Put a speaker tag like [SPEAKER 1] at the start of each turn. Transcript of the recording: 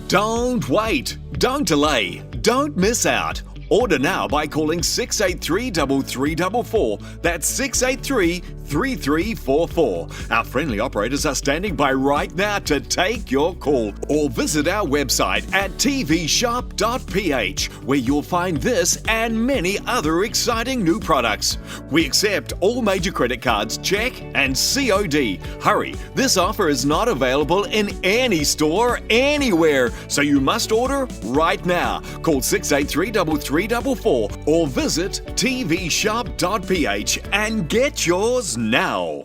[SPEAKER 1] don't wait. Don't delay. Don't miss out. Order now by calling 683-3344. That's 683-3344. Our friendly operators are standing by right now to take your call. Or visit our website at tvshop.ph, where you'll find this and many other exciting new products. We accept all major credit cards, check and COD. Hurry, this offer is not available in any store anywhere, so you must order right now. Call 683-3344 or visit tvshop.ph and get yours now.